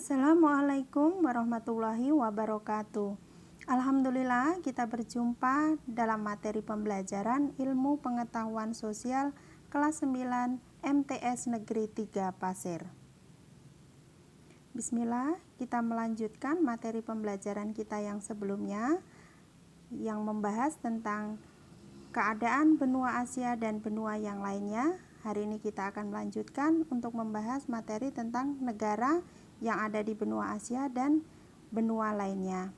Assalamualaikum warahmatullahi wabarakatuh. Alhamdulillah kita berjumpa dalam materi pembelajaran Ilmu Pengetahuan Sosial kelas 9 MTS Negeri 3 Pasir. Bismillah, kita melanjutkan materi pembelajaran kita yang sebelumnya yang membahas tentang keadaan benua Asia dan benua yang lainnya. Hari ini kita akan melanjutkan untuk membahas materi tentang negara yang ada di benua Asia dan benua lainnya.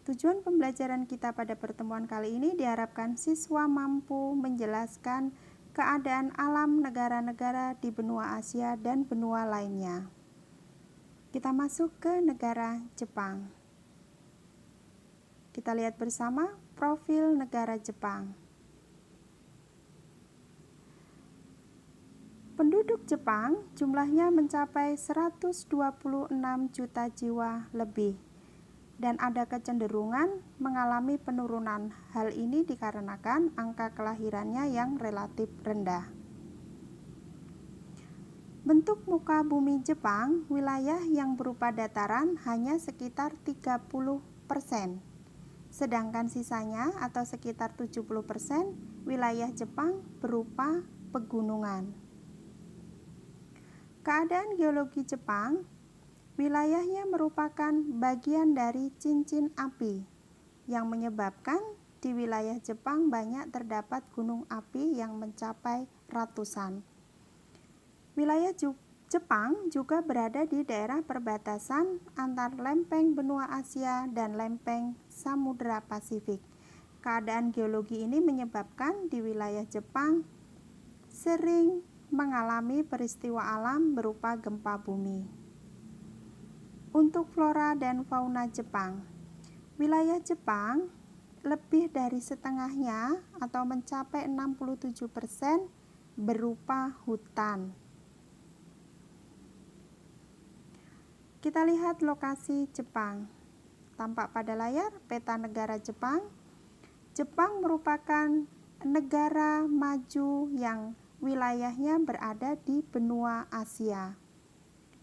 Tujuan pembelajaran kita pada pertemuan kali ini diharapkan siswa mampu menjelaskan keadaan alam negara-negara di benua Asia dan benua lainnya. Kita masuk ke negara Jepang. Kita lihat bersama profil negara Jepang. Penduduk Jepang jumlahnya mencapai 126 juta jiwa lebih dan ada kecenderungan mengalami penurunan. Hal ini dikarenakan angka kelahirannya yang relatif rendah. Bentuk muka bumi Jepang, wilayah yang berupa dataran hanya sekitar 30%, sedangkan sisanya atau sekitar 70% wilayah Jepang berupa pegunungan. Keadaan geologi Jepang, wilayahnya merupakan bagian dari cincin api yang menyebabkan di wilayah Jepang banyak terdapat gunung api yang mencapai ratusan. Wilayah Jepang juga berada di daerah perbatasan antar lempeng benua Asia dan lempeng Samudra Pasifik. Keadaan geologi ini menyebabkan di wilayah Jepang sering mengalami peristiwa alam berupa gempa bumi. Untuk flora dan fauna Jepang, wilayah Jepang lebih dari setengahnya atau mencapai 67% berupa hutan. Kita lihat lokasi Jepang. Tampak pada layar peta negara Jepang. Jepang merupakan negara maju yang wilayahnya berada di benua Asia.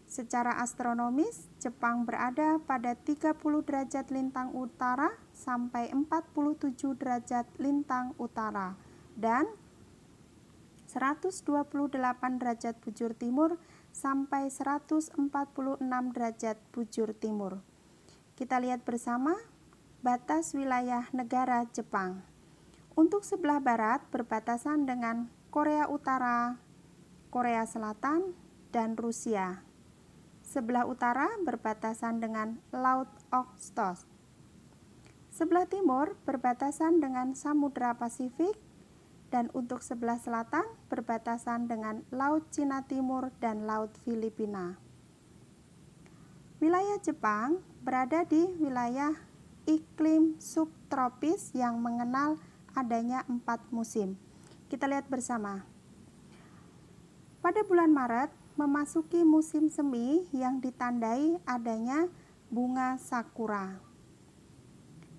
Secara astronomis, Jepang berada pada 30 derajat lintang utara sampai 47 derajat lintang utara dan 128 derajat bujur timur sampai 146 derajat bujur timur. Kita lihat bersama batas wilayah negara Jepang. Untuk sebelah barat berbatasan dengan Korea Utara, Korea Selatan, dan Rusia. Sebelah utara berbatasan dengan Laut Okhotsk. Sebelah timur berbatasan dengan Samudra Pasifik, dan untuk sebelah selatan berbatasan dengan Laut Cina Timur dan Laut Filipina. Wilayah Jepang berada di wilayah iklim subtropis yang mengenal adanya 4 musim. Kita lihat bersama. Pada bulan Maret memasuki musim semi yang ditandai adanya bunga sakura.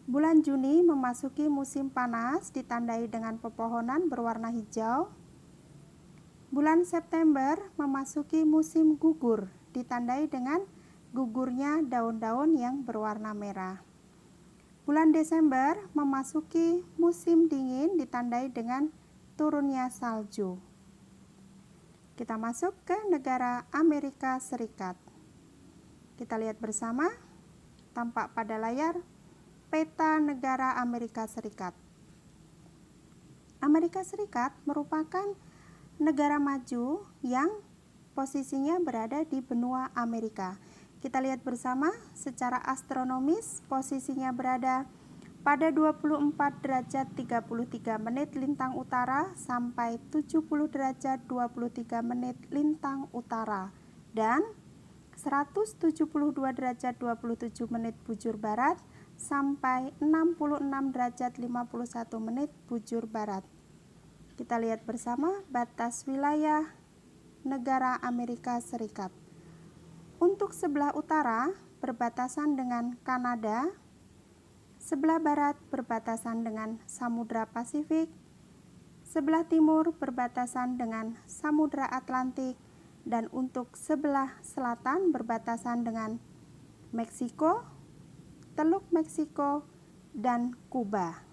Bulan Juni memasuki musim panas ditandai dengan pepohonan berwarna hijau. Bulan September memasuki musim gugur ditandai dengan gugurnya daun-daun yang berwarna merah. Bulan Desember memasuki musim dingin ditandai dengan turunnya salju. Kita masuk ke negara Amerika Serikat. Kita lihat bersama, tampak pada layar peta negara Amerika Serikat. Amerika Serikat merupakan negara maju yang posisinya berada di benua Amerika. Kita lihat bersama, secara astronomis posisinya berada pada 24 derajat 33 menit lintang utara sampai 70 derajat 23 menit lintang utara dan 172 derajat 27 menit bujur barat sampai 66 derajat 51 menit bujur barat. Kita lihat bersama batas wilayah negara Amerika Serikat. Untuk sebelah utara berbatasan dengan Kanada, sebelah barat berbatasan dengan Samudra Pasifik, sebelah timur berbatasan dengan Samudra Atlantik, dan untuk sebelah selatan berbatasan dengan Meksiko, Teluk Meksiko, dan Kuba.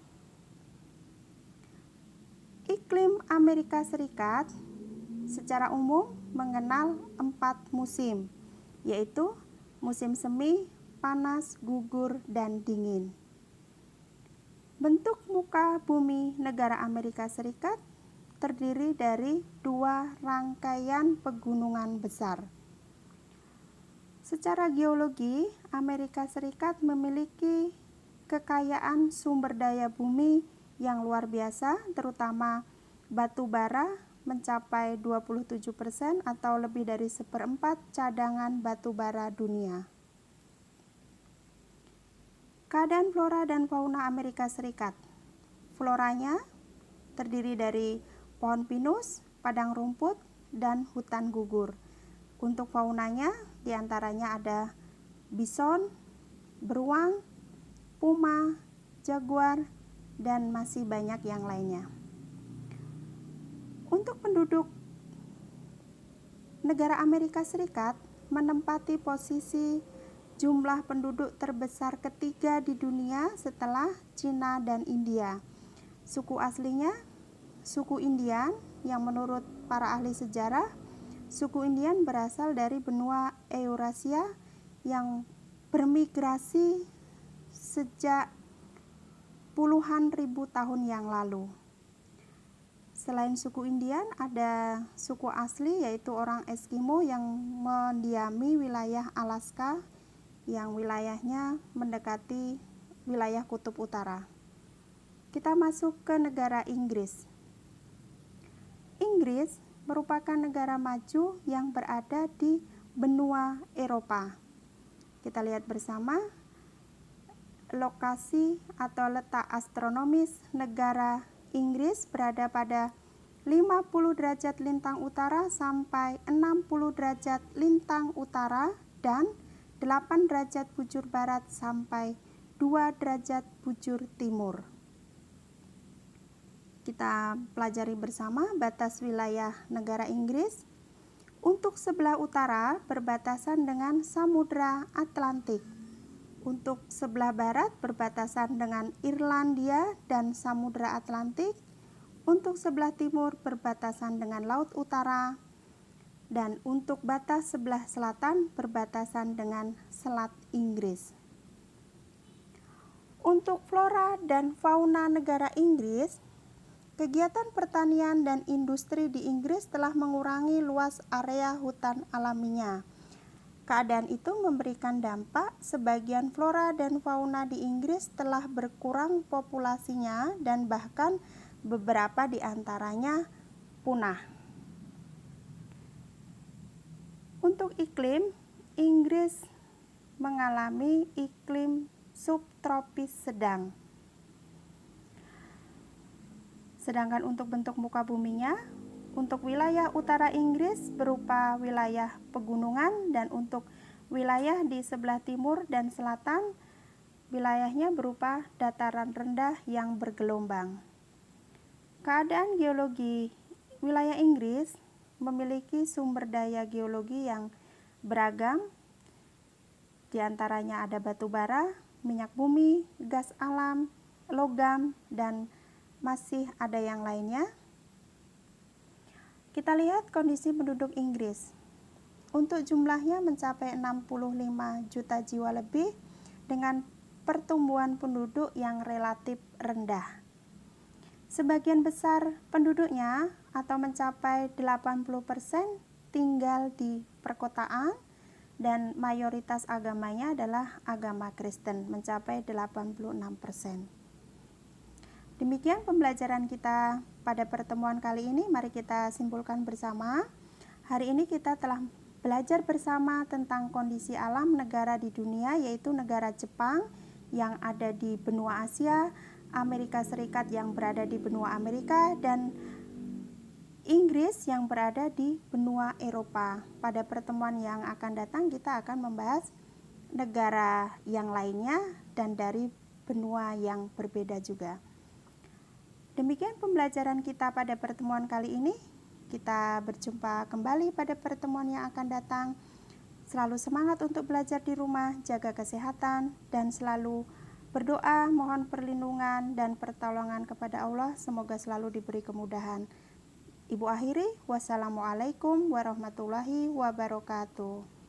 Iklim Amerika Serikat secara umum mengenal 4 musim, yaitu musim semi, panas, gugur, dan dingin. Bentuk muka bumi negara Amerika Serikat terdiri dari 2 rangkaian pegunungan besar. Secara geologi, Amerika Serikat memiliki kekayaan sumber daya bumi yang luar biasa, terutama batu bara mencapai 27% atau lebih dari 1/4 cadangan batu bara dunia. Keadaan flora dan fauna Amerika Serikat. Floranya terdiri dari pohon pinus, padang rumput, dan hutan gugur. Untuk faunanya, diantaranya ada bison, beruang, puma, jaguar, dan masih banyak yang lainnya. Untuk penduduk, negara Amerika Serikat menempati posisi jumlah penduduk terbesar ketiga di dunia setelah Cina dan India. Suku aslinya, suku Indian, yang menurut para ahli sejarah, suku Indian berasal dari benua Eurasia yang bermigrasi sejak puluhan ribu tahun yang lalu. Selain suku Indian, ada suku asli yaitu orang Eskimo yang mendiami wilayah Alaska yang wilayahnya mendekati wilayah kutub utara. Kita masuk ke negara Inggris. Inggris merupakan negara maju yang berada di benua Eropa. Kita lihat bersama lokasi atau letak astronomis negara Inggris berada pada 50 derajat lintang utara sampai 60 derajat lintang utara dan 8 derajat bujur barat sampai 2 derajat bujur timur. Kita pelajari bersama batas wilayah negara Inggris. Untuk sebelah utara berbatasan dengan Samudra Atlantik. Untuk sebelah barat berbatasan dengan Irlandia dan Samudra Atlantik. Untuk sebelah timur berbatasan dengan Laut Utara. Dan untuk batas sebelah selatan berbatasan dengan Selat Inggris. Untuk flora dan fauna negara Inggris, kegiatan pertanian dan industri di Inggris telah mengurangi luas area hutan alaminya. Keadaan itu memberikan dampak sebagian flora dan fauna di Inggris telah berkurang populasinya dan bahkan beberapa di antaranya punah. Untuk iklim, Inggris mengalami iklim subtropis sedang. Sedangkan untuk bentuk muka buminya, untuk wilayah utara Inggris berupa wilayah pegunungan dan untuk wilayah di sebelah timur dan selatan, wilayahnya berupa dataran rendah yang bergelombang. Keadaan geologi wilayah Inggris memiliki sumber daya geologi yang beragam, di antaranya ada batu bara, minyak bumi, gas alam, logam, dan masih ada yang lainnya. Kita lihat kondisi penduduk Inggris. Untuk jumlahnya mencapai 65 juta jiwa lebih dengan pertumbuhan penduduk yang relatif rendah. Sebagian besar penduduknya atau mencapai 80% tinggal di perkotaan dan mayoritas agamanya adalah agama Kristen, mencapai 86%. Demikian pembelajaran kita pada pertemuan kali ini. Mari kita simpulkan bersama. Hari ini kita telah belajar bersama tentang kondisi alam negara di dunia, yaitu negara Jepang yang ada di benua Asia, Amerika Serikat yang berada di benua Amerika, dan Inggris yang berada di benua Eropa. Pada pertemuan yang akan datang kita akan membahas negara yang lainnya dan dari benua yang berbeda juga. Demikian pembelajaran kita pada pertemuan kali ini. Kita berjumpa kembali pada pertemuan yang akan datang. Selalu semangat untuk belajar di rumah, jaga kesehatan, dan selalu berdoa, mohon perlindungan dan pertolongan kepada Allah. Semoga selalu diberi kemudahan. Ibu akhiri, wassalamualaikum warahmatullahi wabarakatuh.